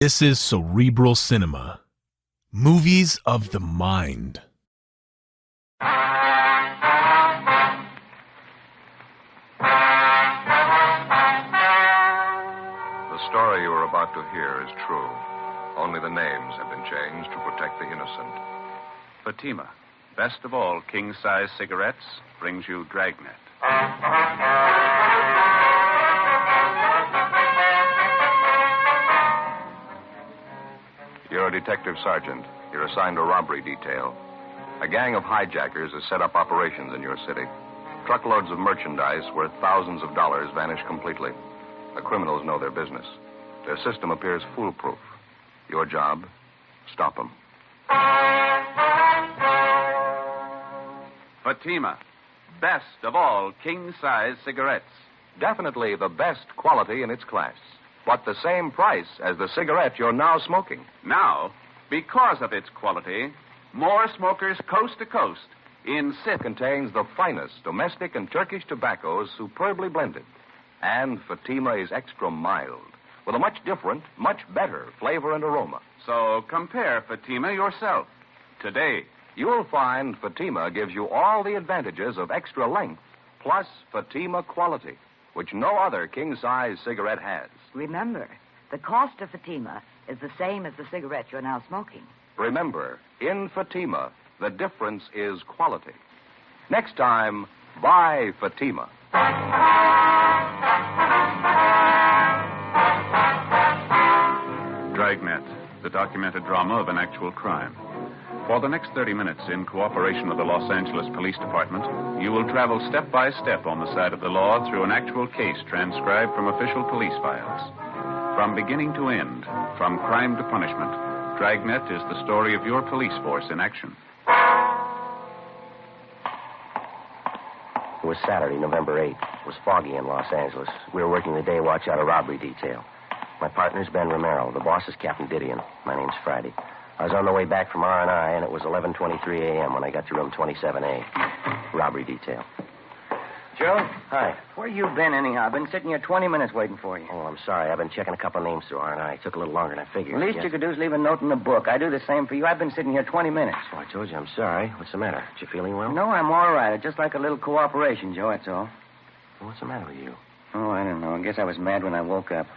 This is Cerebral Cinema. Movies of the mind. The story you are about to hear is true. Only the names have been changed to protect the innocent. Fatima, best of all king-size cigarettes, brings you Dragnet. You're a detective sergeant. You're assigned a robbery detail. A gang of hijackers has set up operations in your city. Truckloads of merchandise worth thousands of dollars vanish completely. The criminals know their business. Their system appears foolproof. Your job, stop them. Fatima, best of all king-size cigarettes. Definitely the best quality in its class. But the same price as the cigarette you're now smoking. Now, because of its quality, more smokers coast to coast insist. It contains the finest domestic and Turkish tobaccos superbly blended. And Fatima is extra mild, with a much different, much better flavor and aroma. So compare Fatima yourself today. You'll find Fatima gives you all the advantages of extra length, plus Fatima quality, which no other king-size cigarette has. Remember, the cost of Fatima is the same as the cigarette you're now smoking. Remember, in Fatima, the difference is quality. Next time, buy Fatima. Dragnet, the documented drama of an actual crime. For the next 30 minutes, in cooperation with the Los Angeles Police Department, you will travel step by step on the side of the law through an actual case transcribed from official police files. From beginning to end, from crime to punishment, Dragnet is the story of your police force in action. It was Saturday, November 8th. It was foggy in Los Angeles. We were working the day watch out of robbery detail. My partner's Ben Romero. The boss is Captain Didion. My name's Friday. I was on the way back from R&I, and it was 11:23 a.m. when I got to room 27A. Robbery detail. Joe? Hi. Where you been, anyhow? I've been sitting here 20 minutes waiting for you. Oh, I'm sorry. I've been checking a couple of names through R&I. It took a little longer than I figured. The least you could do is leave a note in the book. I do the same for you. I've been sitting here 20 minutes. Oh, I told you I'm sorry. What's the matter? You feeling well? No, I'm all right. I'd just like a little cooperation, Joe, that's all. Well, what's the matter with you? Oh, I don't know. I guess I was mad when I woke up.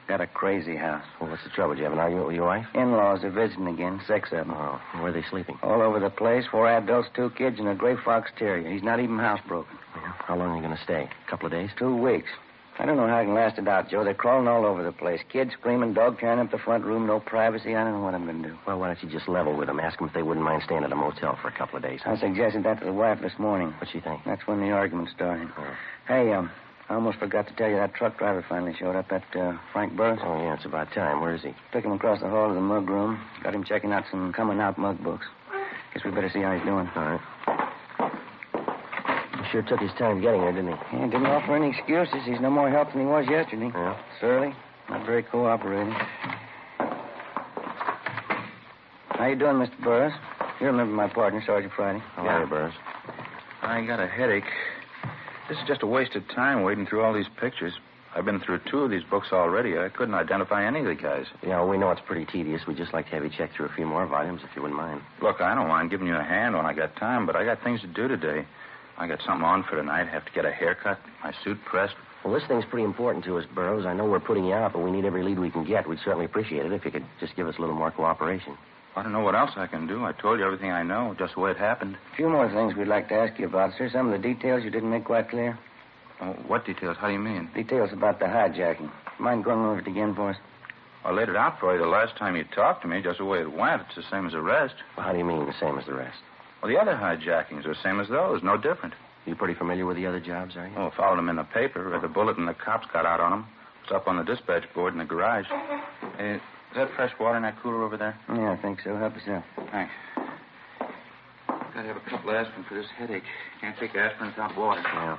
Got a crazy house. Well, what's the trouble? Did you have an argument with your wife? In-laws are visiting again. 6 of them. Oh, where are they sleeping? All over the place. 4 adults, 2 kids, and a gray fox terrier. He's not even housebroken. Yeah. How long are you going to stay? A couple of days? 2 weeks. I don't know how I can last it out, Joe. They're crawling all over the place. Kids screaming, dog tearing up the front room, no privacy. I don't know what I'm going to do. Well, why don't you just level with them? Ask them if they wouldn't mind staying at a motel for a couple of days. Huh? I suggested that to the wife this morning. What'd she think? That's when the argument started. Oh. Hey, I almost forgot to tell you that truck driver finally showed up, that Frank Burroughs. Oh, yeah, it's about time. Where is he? Took him across the hall to the mug room. Got him checking out some coming-out mug books. Guess we better see how he's doing. All right. He sure took his time getting here, didn't he? Yeah, didn't offer any excuses. He's no more help than he was yesterday. Yeah? Surly. Not very cooperating. How you doing, Mr. Burroughs? You remember my partner, Sergeant Friday. How are you, Burroughs? I got a headache. This is just a waste of time wading through all these pictures. I've been through 2 of these books already. I couldn't identify any of the guys. Yeah, well, we know it's pretty tedious. We'd just like to have you check through a few more volumes, if you wouldn't mind. Look, I don't mind giving you a hand when I got time, but I got things to do today. I got something on for tonight. Have to get a haircut, my suit pressed. Well, this thing's pretty important to us, Burroughs. I know we're putting you out, but we need every lead we can get. We'd certainly appreciate it if you could just give us a little more cooperation. I don't know what else I can do. I told you everything I know, just the way it happened. A few more things we'd like to ask you about, sir. Some of the details you didn't make quite clear. Oh, what details? How do you mean? Details about the hijacking. Mind going over it again for us? I laid it out for you the last time you talked to me, just the way it went. It's the same as the rest. Well, how do you mean the same as the rest? Well, the other hijackings are the same as those, no different. You pretty familiar with the other jobs, are you? Oh, followed them in the paper, read the bulletin the cops got out on them. It's up on the dispatch board in the garage. Is that fresh water in that cooler over there? Yeah, I think so. Help yourself. Thanks. Gotta have a couple of aspirin for this headache. Can't take aspirin without water. Yeah.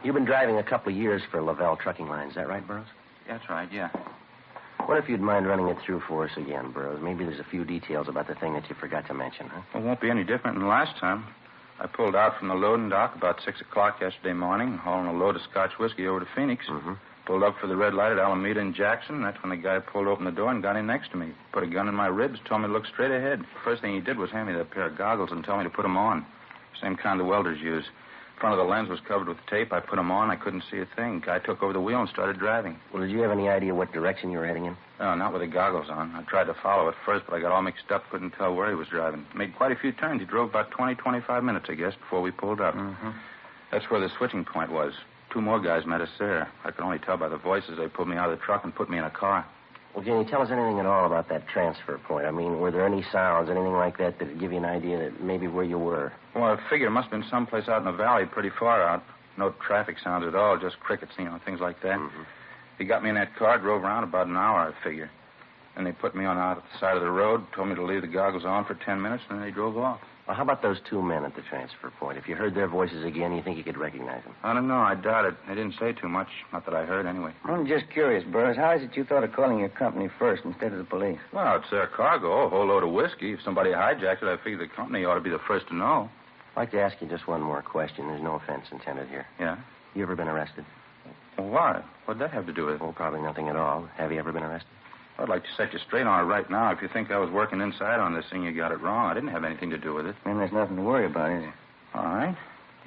You've been driving a couple of years for Lavelle Trucking Line. Is that right, Burroughs? That's right, yeah. What if you'd mind running it through for us again, Burroughs? Maybe there's a few details about the thing that you forgot to mention, huh? Well, it won't be any different than last time. I pulled out from the loading dock about 6 o'clock yesterday morning, hauling a load of Scotch whiskey over to Phoenix. Mm-hmm. Pulled up for the red light at Alameda and Jackson. That's when the guy pulled open the door and got in next to me. Put a gun in my ribs, told me to look straight ahead. First thing he did was hand me that pair of goggles and tell me to put them on. Same kind the welders use. Front of the lens was covered with tape. I put them on. I couldn't see a thing. Guy took over the wheel and started driving. Well, did you have any idea what direction you were heading in? No, not with the goggles on. I tried to follow at first, but I got all mixed up. Couldn't tell where he was driving. Made quite a few turns. He drove about 20, 25 minutes, I guess, before we pulled up. Mm-hmm. That's where the switching point was. 2 more guys met us there. I could only tell by the voices. They pulled me out of the truck and put me in a car. Well, can you tell us anything at all about that transfer point? I mean, were there any sounds, anything like that would give you an idea that maybe where you were? Well, I figure it must have been someplace out in the valley, pretty far out. No traffic sounds at all, just crickets, things like that. Mm-hmm. He got me in that car, drove around about an hour, I figure. Then they put me on out at the side of the road, told me to leave the goggles on for 10 minutes, and then they drove off. Well, how about those 2 men at the transfer point? If you heard their voices again, you think you could recognize them? I don't know. I doubt it. They didn't say too much. Not that I heard, anyway. I'm just curious, Burroughs. How is it you thought of calling your company first instead of the police? Well, it's their cargo, a whole load of whiskey. If somebody hijacked it, I figure the company ought to be the first to know. I'd like to ask you just one more question. There's no offense intended here. Yeah? You ever been arrested? Well, why? What'd that have to do with it? Oh, probably nothing at all. Have you ever been arrested? I'd like to set you straight on it right now. If you think I was working inside on this thing, you got it wrong. I didn't have anything to do with it. Then there's nothing to worry about, is there? All right.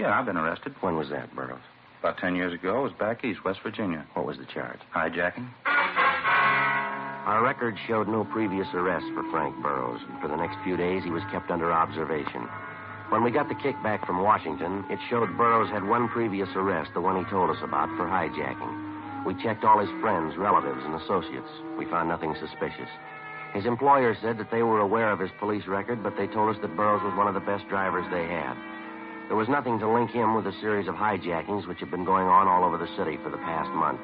Yeah, I've been arrested. When was that, Burroughs? About 10 years ago. It was back east, West Virginia. What was the charge? Hijacking. Our record showed no previous arrests for Frank Burroughs. For the next few days, he was kept under observation. When we got the kickback from Washington, it showed Burroughs had one previous arrest, the one he told us about, for hijacking. We checked all his friends, relatives, and associates. We found nothing suspicious. His employer said that they were aware of his police record, but they told us that Burroughs was one of the best drivers they had. There was nothing to link him with a series of hijackings which had been going on all over the city for the past month.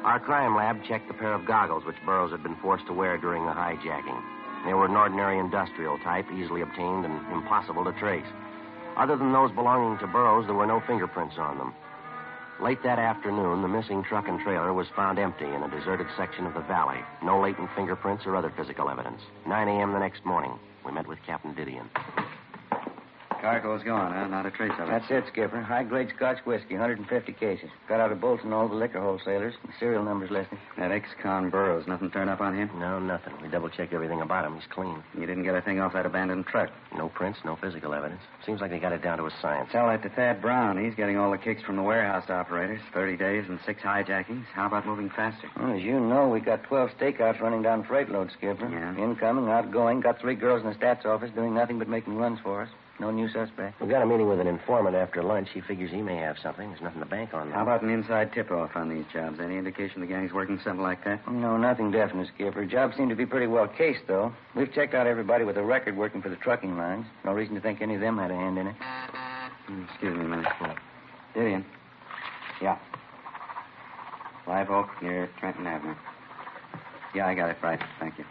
Our crime lab checked the pair of goggles which Burroughs had been forced to wear during the hijacking. They were an ordinary industrial type, easily obtained and impossible to trace. Other than those belonging to Burroughs, there were no fingerprints on them. Late that afternoon, the missing truck and trailer was found empty in a deserted section of the valley. No latent fingerprints or other physical evidence. 9 a.m. the next morning, we met with Captain Didion. Cargo's gone, huh? Not a trace of it. That's it, Skipper. High-grade Scotch whiskey, 150 cases. Got out of Bolton all the liquor wholesalers. The serial number's listed. That ex-con Burroughs, nothing turned up on him? No, nothing. We double-checked everything about him. He's clean. You didn't get a thing off that abandoned truck? No prints, no physical evidence. Seems like they got it down to a science. Tell that to Thad Brown. He's getting all the kicks from the warehouse operators. 30 days and 6 hijackings. How about moving faster? Well, as you know, we got 12 stakeouts running down freight loads, Skipper. Yeah? Incoming, outgoing. Got 3 girls in the stats office doing nothing but making runs for us. No new suspect. We got a meeting with an informant after lunch. He figures he may have something. There's nothing to bank on now. How about an inside tip-off on these jobs? Any indication the gang's working something like that? No, nothing definite, Skipper. Jobs seem to be pretty well cased, though. We've checked out everybody with a record working for the trucking lines. No reason to think any of them had a hand in it. Excuse me a minute. Didion. Yeah. Live Oak near Trenton Avenue. Yeah, I got it right. Thank you.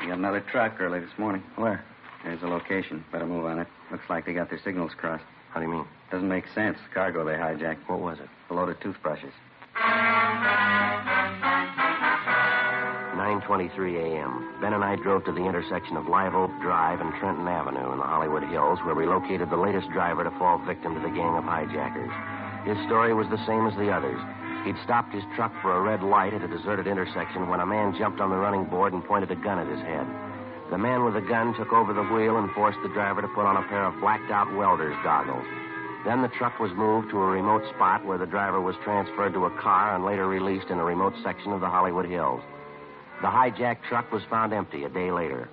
We got another truck early this morning. Where? There's the location. Better move on it. Looks like they got their signals crossed. How do you mean? Doesn't make sense. Cargo they hijacked. What was it? A load of toothbrushes. 9:23 a.m. Ben and I drove to the intersection of Live Oak Drive and Trenton Avenue in the Hollywood Hills, where we located the latest driver to fall victim to the gang of hijackers. His story was the same as the others. He'd stopped his truck for a red light at a deserted intersection when a man jumped on the running board and pointed a gun at his head. The man with the gun took over the wheel and forced the driver to put on a pair of blacked-out welder's goggles. Then the truck was moved to a remote spot where the driver was transferred to a car and later released in a remote section of the Hollywood Hills. The hijacked truck was found empty a day later.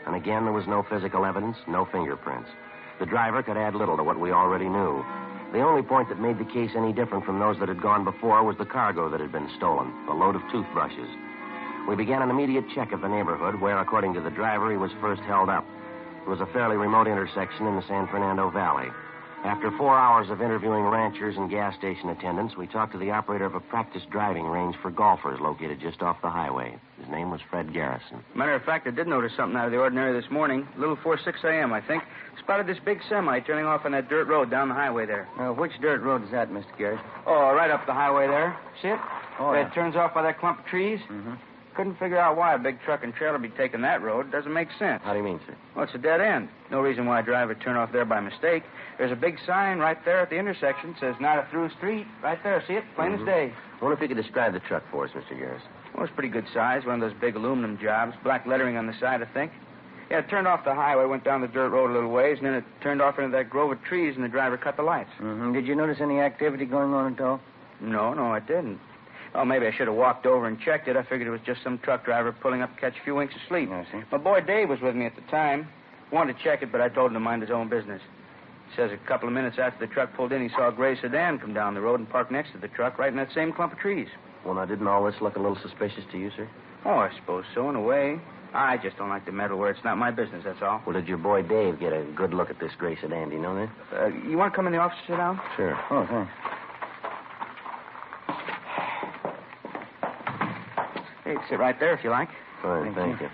And again, there was no physical evidence, no fingerprints. The driver could add little to what we already knew. The only point that made the case any different from those that had gone before was the cargo that had been stolen, a load of toothbrushes. We began an immediate check of the neighborhood where, according to the driver, he was first held up. It was a fairly remote intersection in the San Fernando Valley. After 4 hours of interviewing ranchers and gas station attendants, we talked to the operator of a practice driving range for golfers located just off the highway. His name was Fred Garrison. Matter of fact, I did notice something out of the ordinary this morning. A little before 6 a.m., I think. Spotted this big semi turning off on that dirt road down the highway there. Which dirt road is that, Mr. Garrett? Oh, right up the highway there. See it? Oh, It turns off by that clump of trees. Mm-hmm. Couldn't figure out why a big truck and trailer be taking that road. Doesn't make sense. How do you mean, sir? Well, it's a dead end. No reason why a driver would turn off there by mistake. There's a big sign right there at the intersection. Says not a through street. Right there. See it? Plain as day. I wonder if you could describe the truck for us, Mr. Garrison. Well, it's pretty good size. One of those big aluminum jobs. Black lettering on the side, I think. Yeah, it turned off the highway, went down the dirt road a little ways, and then it turned off into that grove of trees, and the driver cut the lights. Mm-hmm. Did you notice any activity going on at all? No, I didn't. Oh, maybe I should have walked over and checked it. I figured it was just some truck driver pulling up to catch a few winks of sleep. I see. My boy Dave was with me at the time. Wanted to check it, but I told him to mind his own business. He says a couple of minutes after the truck pulled in, he saw a gray sedan come down the road and park next to the truck right in that same clump of trees. Well, now, didn't all this look a little suspicious to you, sir? Oh, I suppose so, in a way. I just don't like to meddle where it's not my business, that's all. Well, did your boy Dave get a good look at this gray sedan? Do you know that? You want to come in the office and sit down? Sure. Oh, thanks. Hey, sit right there if you like. Fine, thank you.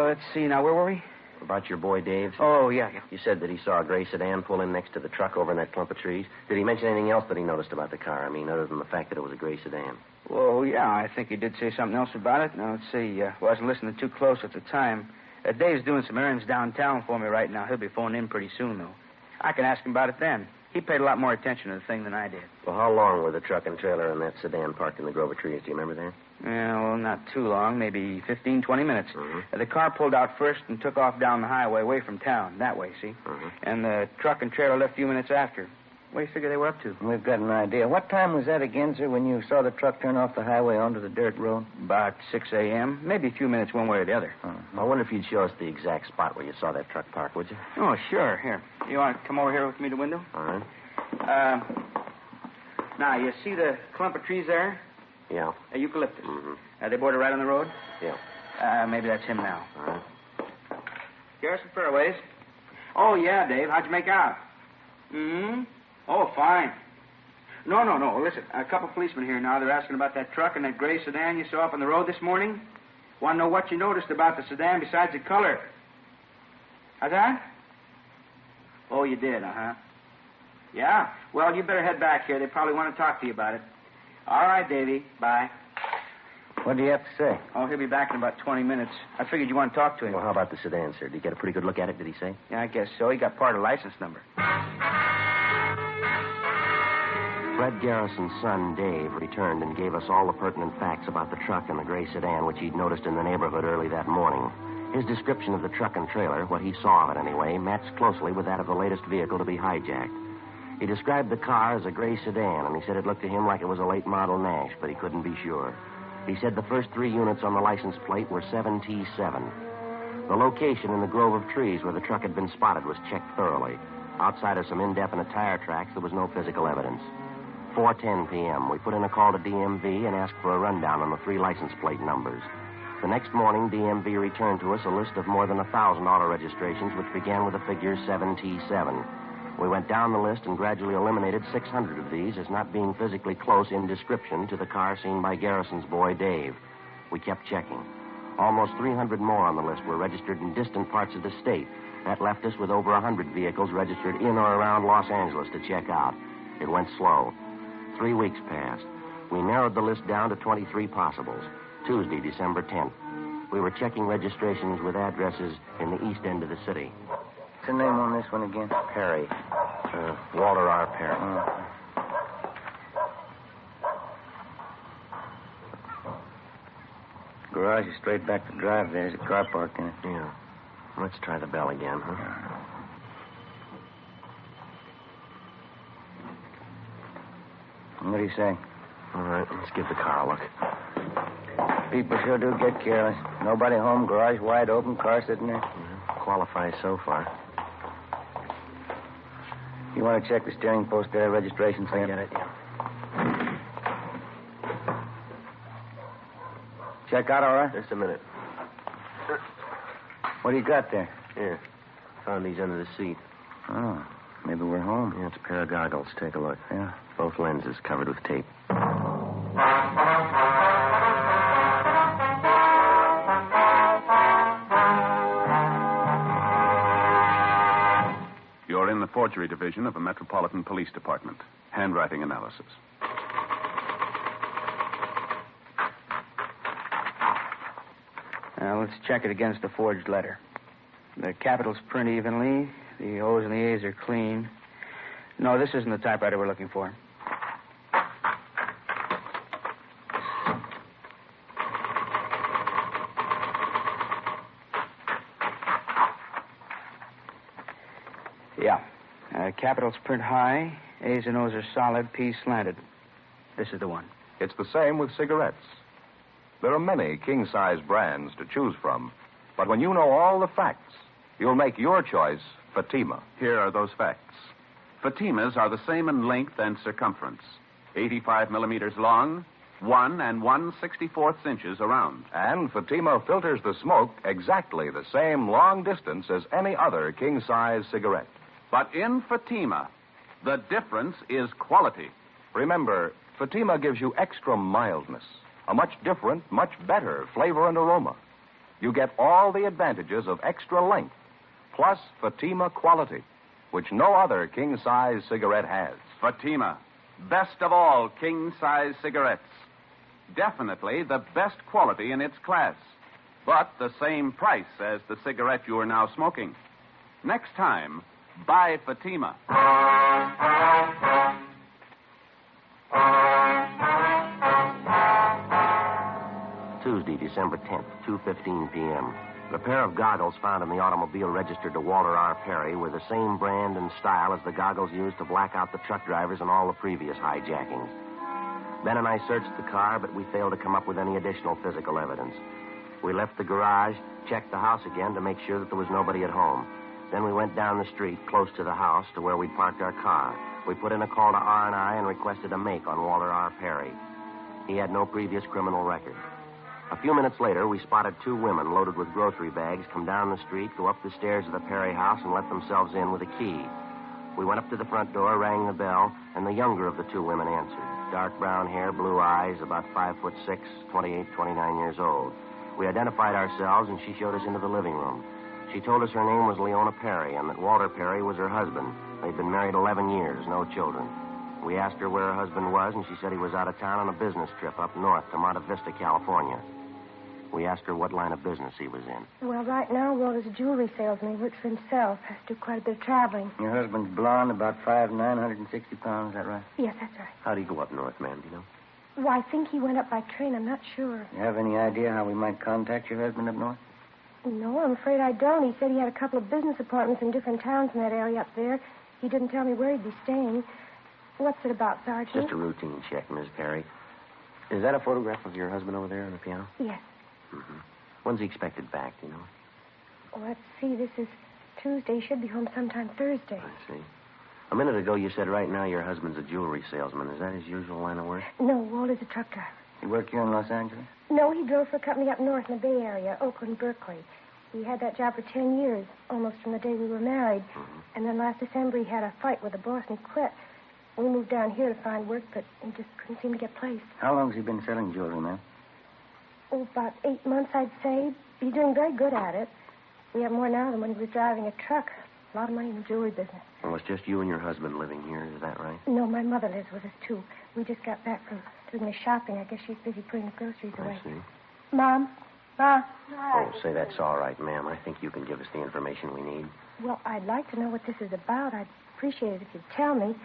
Let's see. Now, where were we? About your boy Dave? Oh, yeah. You said that he saw a gray sedan pull in next to the truck over in that clump of trees. Did he mention anything else that he noticed about the car? I mean, other than the fact that it was a gray sedan. Well, yeah, I think he did say something else about it. Now, let's see. Wasn't listening too close at the time. Dave's doing some errands downtown for me right now. He'll be phoning in pretty soon, though. I can ask him about it then. He paid a lot more attention to the thing than I did. Well, how long were the truck and trailer and that sedan parked in the grove of trees? Do you remember that? Yeah, well, not too long. Maybe 15, 20 minutes. Mm-hmm. The car pulled out first and took off down the highway away from town. That way, see? Mm-hmm. And the truck and trailer left a few minutes after. What do you figure they were up to? We've got an idea. What time was that again, sir, when you saw the truck turn off the highway onto the dirt road? About 6 a.m. Maybe a few minutes one way or the other. I wonder if you'd show us the exact spot where you saw that truck park, would you? Oh, sure. Here. You want to come over here with me to the window? All right. Now, you see the clump of trees there? Yeah. Eucalyptus. Mm-hmm. They border right on the road? Yeah. Maybe that's him now. All right. Garrison Fairways. Oh, yeah, Dave. How'd you make out? Hmm? Oh, fine. No. Listen, a couple policemen here now. They're asking about that truck and that gray sedan you saw up on the road this morning. Want to know what you noticed about the sedan besides the color. How's that? Oh, you did, uh-huh. Yeah? Well, you better head back here. They probably want to talk to you about it. All right, Davy. Bye. What do you have to say? Oh, he'll be back in about 20 minutes. I figured you want to talk to him. Well, how about the sedan, sir? Did you get a pretty good look at it, did he say? Yeah, I guess so. He got part of the license number. Fred Garrison's son, Dave, returned and gave us all the pertinent facts about the truck and the gray sedan which he'd noticed in the neighborhood early that morning. His description of the truck and trailer, what he saw of it anyway, matched closely with that of the latest vehicle to be hijacked. He described the car as a gray sedan, and he said it looked to him like it was a late model Nash, but he couldn't be sure. He said the first 3 units on the license plate were 7T7. The location in the grove of trees where the truck had been spotted was checked thoroughly. Outside of some indefinite tire tracks, there was no physical evidence. 4:10 p.m., we put in a call to DMV and asked for a rundown on the 3 license plate numbers. The next morning, DMV returned to us a list of more than 1,000 auto registrations, which began with the figure 7T7. We went down the list and gradually eliminated 600 of these as not being physically close in description to the car seen by Garrison's boy, Dave. We kept checking. Almost 300 more on the list were registered in distant parts of the state. That left us with over 100 vehicles registered in or around Los Angeles to check out. It went slow. 3 weeks passed. We narrowed the list down to 23 possibles. Tuesday, December 10th. We were checking registrations with addresses in the east end of the city. What's the name on this one again? Perry. Walter R. Perry. Garage is straight back to drive. There's a car parked in it. Yeah. Let's try the bell again, huh? What do you say? All right, let's give the car a look. People sure do get careless. Nobody home, garage wide open, car sitting there. Qualifies so far. You want to check the steering post there, registration stamp? Get it, yeah. Check out all right? Just a minute. What do you got there? Here. Found these under the seat. Oh, maybe we're home. Yeah, it's a pair of goggles. Take a look. Yeah. Both lenses covered with tape. You're in the forgery division of the Metropolitan Police Department. Handwriting analysis. Let's check it against the forged letter. The capitals print evenly. The O's and the A's are clean. No, this isn't the typewriter we're looking for. Yeah. Capitals print high. A's and O's are solid. P's slanted. This is the one. It's the same with cigarettes. There are many king-size brands to choose from, but when you know all the facts, you'll make your choice Fatima. Here are those facts. Fatimas are the same in length and circumference. 85 millimeters long, 1 1/64 inches around. And Fatima filters the smoke exactly the same long distance as any other king-size cigarette. But in Fatima, the difference is quality. Remember, Fatima gives you extra mildness, a much different, much better flavor and aroma. You get all the advantages of extra length, plus Fatima quality, which no other king-size cigarette has. Fatima, best of all king-size cigarettes. Definitely the best quality in its class, but the same price as the cigarette you are now smoking. Next time, buy Fatima. Tuesday, December 10th, 2:15 p.m. The pair of goggles found in the automobile registered to Walter R. Perry were the same brand and style as the goggles used to black out the truck drivers in all the previous hijackings. Ben and I searched the car, but we failed to come up with any additional physical evidence. We left the garage, checked the house again to make sure that there was nobody at home. Then we went down the street, close to the house, to where we'd parked our car. We put in a call to R&I and requested a make on Walter R. Perry. He had no previous criminal record. A few minutes later, we spotted two women loaded with grocery bags come down the street, go up the stairs of the Perry house, and let themselves in with a key. We went up to the front door, rang the bell, and the younger of the two women answered. Dark brown hair, blue eyes, about 5'6", 28, 29 years old. We identified ourselves, and she showed us into the living room. She told us her name was Leona Perry and that Walter Perry was her husband. They'd been married 11 years, no children. We asked her where her husband was, and she said he was out of town on a business trip up north to Monte Vista, California. We asked her what line of business he was in. Well, right now, Walter's a jewelry salesman. He works for himself. Has to do quite a bit of traveling. Your husband's blonde, about 5'9", 160 pounds, is that right? Yes, that's right. How'd he go up north, ma'am, do you know? Well, I think he went up by train. I'm not sure. You have any idea how we might contact your husband up north? No, I'm afraid I don't. He said he had a couple of business appointments in different towns in that area up there. He didn't tell me where he'd be staying. What's it about, Sergeant? Just a routine check, Miss Perry. Is that a photograph of your husband over there on the piano? Yes. Mm-hmm. When's he expected back, do you know? Well, let's see. This is Tuesday. He should be home sometime Thursday. I see. A minute ago, you said right now your husband's a jewelry salesman. Is that his usual line of work? No, Walter's a truck driver. You work here in Los Angeles? No, he drove for a company up north in the Bay Area, Oakland, Berkeley. He had that job for 10 years, almost from the day we were married. Mm-hmm. And then last December, he had a fight with the boss and he quit. We moved down here to find work, but he just couldn't seem to get placed. How long has he been selling jewelry, ma'am? Oh, about 8 months, I'd say. He's doing very good at it. We have more now than when he was driving a truck. A lot of money in the jewelry business. Well, it's just you and your husband living here, is that right? No, my mother lives with us, too. We just got back from doing the shopping. I guess she's busy putting the groceries away. I see. Mom? Ma? Oh, say that's all right, ma'am. I think you can give us the information we need. Well, I'd like to know what this is about. I'd appreciate it if you'd tell me.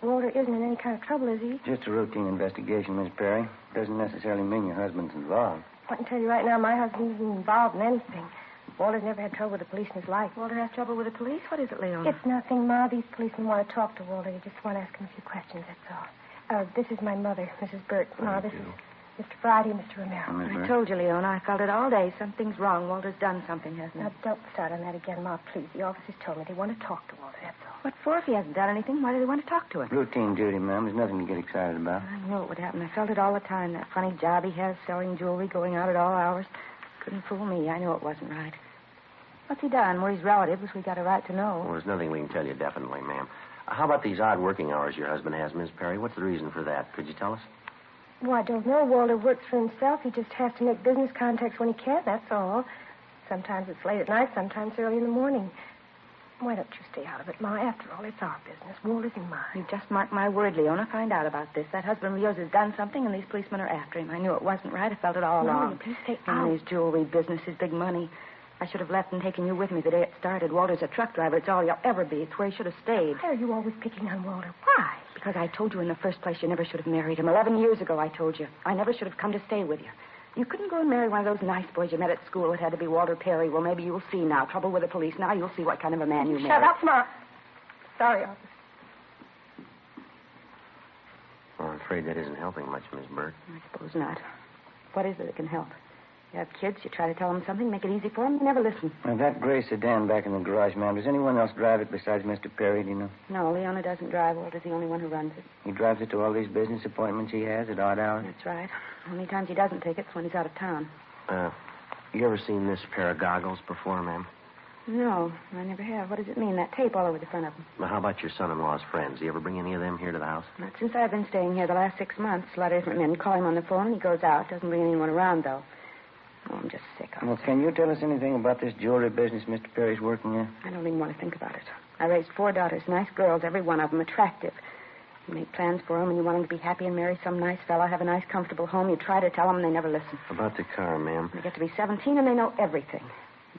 Walter isn't in any kind of trouble, is he? Just a routine investigation, Miss Perry. Doesn't necessarily mean your husband's involved. I can tell you right now, my husband isn't involved in anything. Walter's never had trouble with the police in his life. Walter has trouble with the police? What is it, Leona? It's nothing, Ma. These policemen want to talk to Walter. They just want to ask him a few questions, that's all. This is my mother, Mrs. Burt. Ma, this is Mr. Friday and Mr. Romero. I told you, Leona. I felt it all day. Something's wrong. Walter's done something, hasn't he? Now, don't start on that again, Ma, please. The officers told me they want to talk to Walter, that's all. What for if he hasn't done anything? Why do they want to talk to him? Routine duty, ma'am. There's nothing to get excited about. I knew it would happen. I felt it all the time. That funny job he has, selling jewelry, going out at all hours. Couldn't fool me. I knew it wasn't right. What's he done? We're his relatives. We got a right to know. Well, there's nothing we can tell you definitely, ma'am. How about these odd working hours your husband has, Miss Perry? What's the reason for that? Could you tell us? Well, I don't know. Walter works for himself. He just has to make business contacts when he can, that's all. Sometimes it's late at night, sometimes early in the morning. Why don't you stay out of it, Ma? After all, it's our business. Walter's in mine. You just mark my word, Leona. Find out about this. That husband of yours has done something, and these policemen are after him. I knew it wasn't right. I felt it all along. No, please stay And out. his jewelry business, his big money. I should have left and taken you with me the day it started. Walter's a truck driver. It's all you'll ever be. It's where he should have stayed. Why are you always picking on Walter? Why? Because I told you in the first place you never should have married him. 11 years ago, I told you. I never should have come to stay with you. You couldn't go and marry one of those nice boys you met at school. It had to be Walter Perry. Well, maybe you'll see now. Trouble with the police. Now you'll see what kind of a man you married. Shut up, Ma. Sorry, officer. Well, I'm afraid that isn't helping much, Miss Burt. I suppose not. What is it that can help? You have kids, you try to tell them something, make it easy for them, they never listen. Now, that gray sedan back in the garage, ma'am, does anyone else drive it besides Mr. Perry, do you know? No, Leona doesn't drive. Walter's the only one who runs it. He drives it to all these business appointments he has at odd hours? That's right. Only times he doesn't take it's when he's out of town. You ever seen this pair of goggles before, ma'am? No, I never have. What does it mean, that tape all over the front of them? Well, how about your son-in-law's friends? Do you ever bring any of them here to the house? Not since I've been staying here the last 6 months. A lot of different men call him on the phone, and he goes out. Doesn't bring anyone around, though. Oh, I'm just sick of it. Well, can you tell us anything about this jewelry business Mr. Perry's working in? I don't even want to think about it. I raised 4 daughters, nice girls, every one of them attractive. You make plans for them, and you want them to be happy and marry some nice fellow, have a nice, comfortable home. You try to tell them, and they never listen. About the car, ma'am. They get to be 17, and they know everything.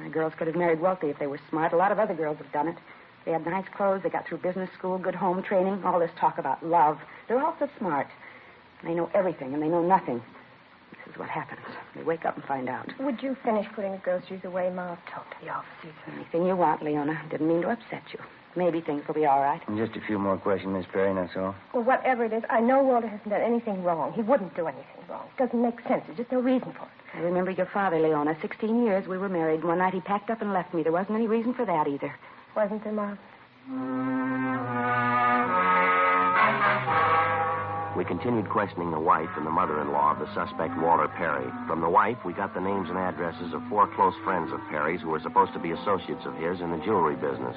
My girls could have married wealthy if they were smart. A lot of other girls have done it. They had nice clothes, they got through business school, good home training, all this talk about love. They're all so smart. They know everything, and they know nothing. This is what happens. They wake up and find out. Would you finish putting the groceries away, Ma? I'll talk to the officers. Anything you want, Leona. Didn't mean to upset you. Maybe things will be all right. And just a few more questions, Miss Perry, that's all. Well, whatever it is, I know Walter hasn't done anything wrong. He wouldn't do anything wrong. It doesn't make sense. There's just no reason for it. I remember your father, Leona. 16 years we were married. One night he packed up and left me. There wasn't any reason for that either. Wasn't there, Ma? We continued questioning the wife and the mother-in-law of the suspect, Walter Perry. From the wife, we got the names and addresses of 4 close friends of Perry's who were supposed to be associates of his in the jewelry business.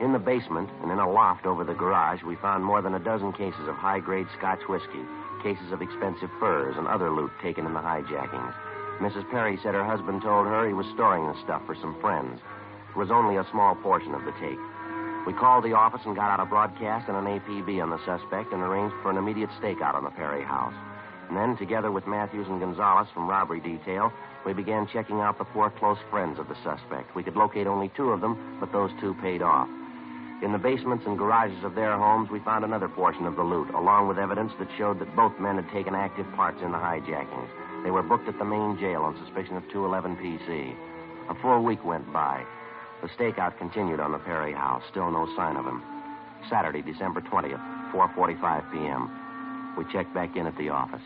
In the basement and in a loft over the garage, we found more than a dozen cases of high-grade Scotch whiskey, cases of expensive furs, and other loot taken in the hijackings. Mrs. Perry said her husband told her he was storing the stuff for some friends. It was only a small portion of the take. We called the office and got out a broadcast and an APB on the suspect and arranged for an immediate stakeout on the Perry house. And then, together with Matthews and Gonzalez from robbery detail, we began checking out the 4 close friends of the suspect. We could locate only 2 of them, but those 2 paid off. In the basements and garages of their homes, we found another portion of the loot, along with evidence that showed that both men had taken active parts in the hijackings. They were booked at the main jail on suspicion of 211 PC. A full week went by. The stakeout continued on the Perry house. Still no sign of him. Saturday, December 20th, 4:45 p.m. We checked back in at the office.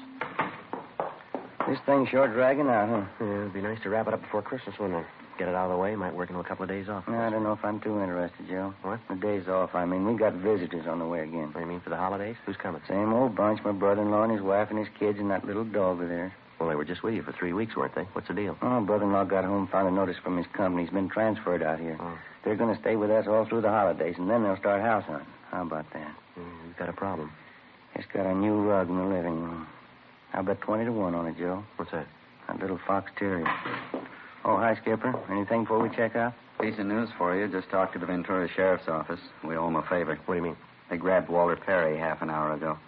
This thing's sure dragging out, huh? Yeah, it'd be nice to wrap it up before Christmas, wouldn't it? Get it out of the way. Might work into a couple of days off. No, I don't know if I'm too interested, Joe. What? The days off, I mean. We got visitors on the way again. What do you mean, for the holidays? Who's coming? Same old bunch. My brother-in-law and his wife and his kids and that little dog of theirs. Well, they were just with you for 3 weeks, weren't they? What's the deal? Oh, brother-in-law got home, found a notice from his company. He's been transferred out here. Oh. They're going to stay with us all through the holidays, and then they'll start house hunting. How about that? We've got a problem. It's got a new rug in the living room. I'll bet 20 to 1 on it, Joe. What's that? That little fox terrier. Oh, hi, Skipper. Anything before we check out? Piece of news for you. Just talked to the Ventura Sheriff's Office. We owe them a favor. What do you mean? They grabbed Walter Perry half an hour ago.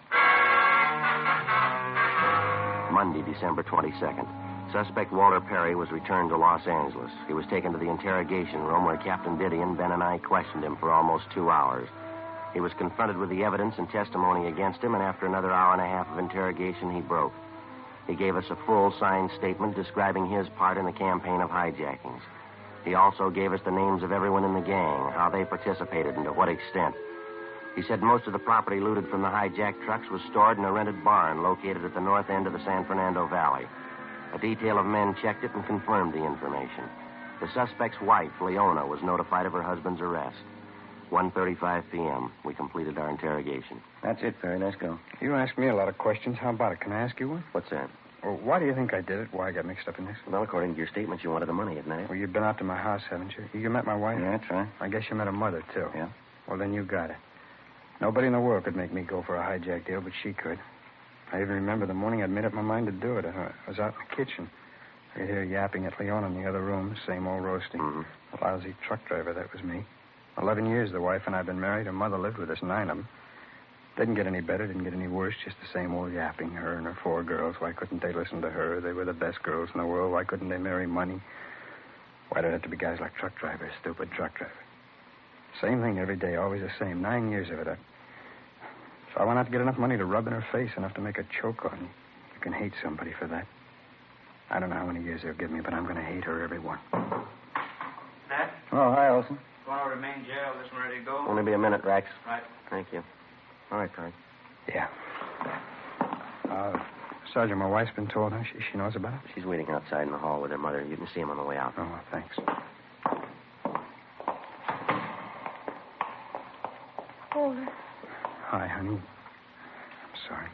Monday, December 22nd. Suspect Walter Perry was returned to Los Angeles. He was taken to the interrogation room where Captain Didion, Ben, and I questioned him for almost 2 hours. He was confronted with the evidence and testimony against him, and after another hour and a half of interrogation, he broke. He gave us a full signed statement describing his part in the campaign of hijackings. He also gave us the names of everyone in the gang, how they participated, and to what extent. He said most of the property looted from the hijacked trucks was stored in a rented barn located at the north end of the San Fernando Valley. A detail of men checked it and confirmed the information. The suspect's wife, Leona, was notified of her husband's arrest. 1:35 p.m. We completed our interrogation. That's it, Perry. Let's go. You asked me a lot of questions. How about it? Can I ask you one? What's that? Well, why do you think I did it? Why I got mixed up in this? Well, according to your statement, you wanted the money, isn't it? Well, you've been out to my house, haven't you? You met my wife? Yeah, that's right. I guess you met her mother, too. Yeah. Well, then you got it. Nobody in the world could make me go for a hijack deal, but she could. I even remember the morning I'd made up my mind to do it. I was out in the kitchen. I could hear yapping at Leona in the other room, same old roasting. Mm-hmm. The lousy truck driver, that was me. 11 years the wife and I've been married. Her mother lived with us, 9 of them. Didn't get any better, didn't get any worse, just the same old yapping, her and her 4 girls. Why couldn't they listen to her? They were the best girls in the world. Why couldn't they marry money? Why did it have to be guys like truck drivers, stupid truck drivers? Same thing every day, always the same. 9 years of it. So I went out to get enough money to rub in her face, enough to make her choke on you. You can hate somebody for that. I don't know how many years they'll give me, but I'm going to hate her, every one. Dad? Oh, hi, Olson. Going over to main jail. This one ready to go? Only be a minute, Rex. Right. Thank you. All right, Frank. Yeah. Sergeant, my wife's been told, huh? She knows about it? She's waiting outside in the hall with her mother. You can see him on the way out. Oh, thanks. Walter. Hi, honey. I'm sorry.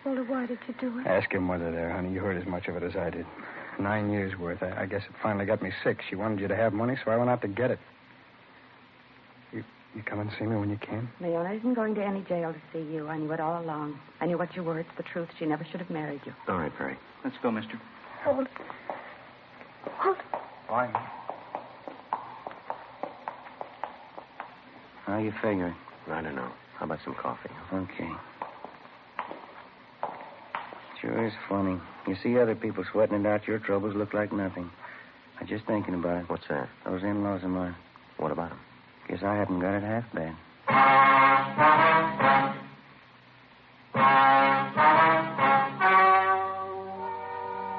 Walter, why did you do it? Ask your mother there, honey. You heard as much of it as I did. 9 years' worth. I guess it finally got me sick. She wanted you to have money, so I went out to get it. You come and see me when you can? Leona isn't going to any jail to see you. I knew it all along. I knew what you were. It's the truth. She never should have married you. All right, Perry. Let's go, mister. Walter. Walter. Why? How you figuring? I don't know. How about some coffee? Okay. Sure is funny. You see other people sweating it out, your troubles look like nothing. I'm just thinking about it. What's that? Those in-laws of mine. What about him? Guess I haven't got it half bad.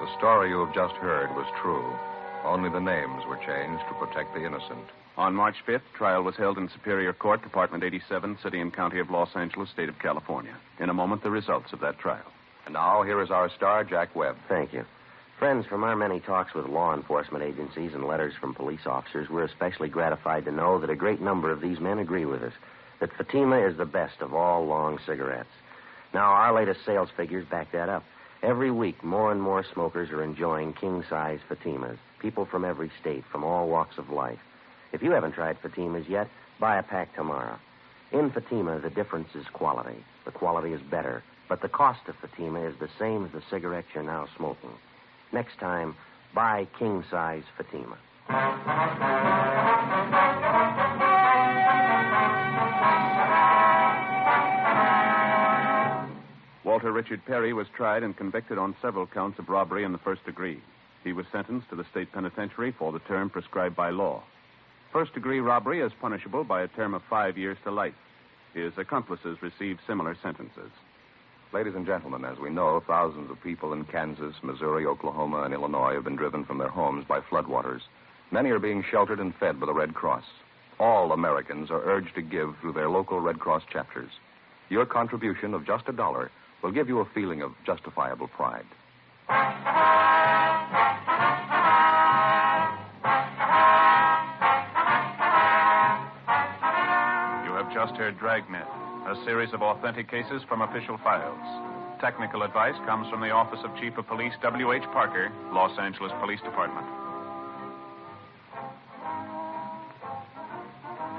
The story you have just heard was true. Only the names were changed to protect the innocent. On March 5th, trial was held in Superior Court, Department 87, City and County of Los Angeles, State of California. In a moment, the results of that trial. And now, here is our star, Jack Webb. Thank you. Friends, from our many talks with law enforcement agencies and letters from police officers, we're especially gratified to know that a great number of these men agree with us, that Fatima is the best of all long cigarettes. Now, our latest sales figures back that up. Every week, more and more smokers are enjoying king-size Fatimas, people from every state, from all walks of life. If you haven't tried Fatimas yet, buy a pack tomorrow. In Fatima, the difference is quality. The quality is better, but the cost of Fatima is the same as the cigarettes you're now smoking. Next time, buy king-size Fatima. Walter Richard Perry was tried and convicted on several counts of robbery in the first degree. He was sentenced to the state penitentiary for the term prescribed by law. First-degree robbery is punishable by a term of 5 years to life. His accomplices received similar sentences. Ladies and gentlemen, as we know, thousands of people in Kansas, Missouri, Oklahoma, and Illinois have been driven from their homes by floodwaters. Many are being sheltered and fed by the Red Cross. All Americans are urged to give through their local Red Cross chapters. Your contribution of just $1 will give you a feeling of justifiable pride. You have just heard Dragnet, a series of authentic cases from official files. Technical advice comes from the Office of Chief of Police W.H. Parker, Los Angeles Police Department.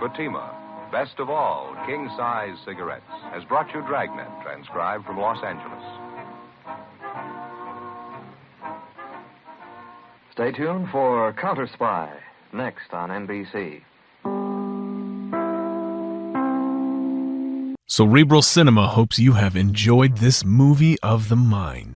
Fatima, best of all king-size cigarettes, has brought you Dragnet, transcribed from Los Angeles. Stay tuned for Counter Spy, next on NBC. Cerebral Cinema hopes you have enjoyed this movie of the mind.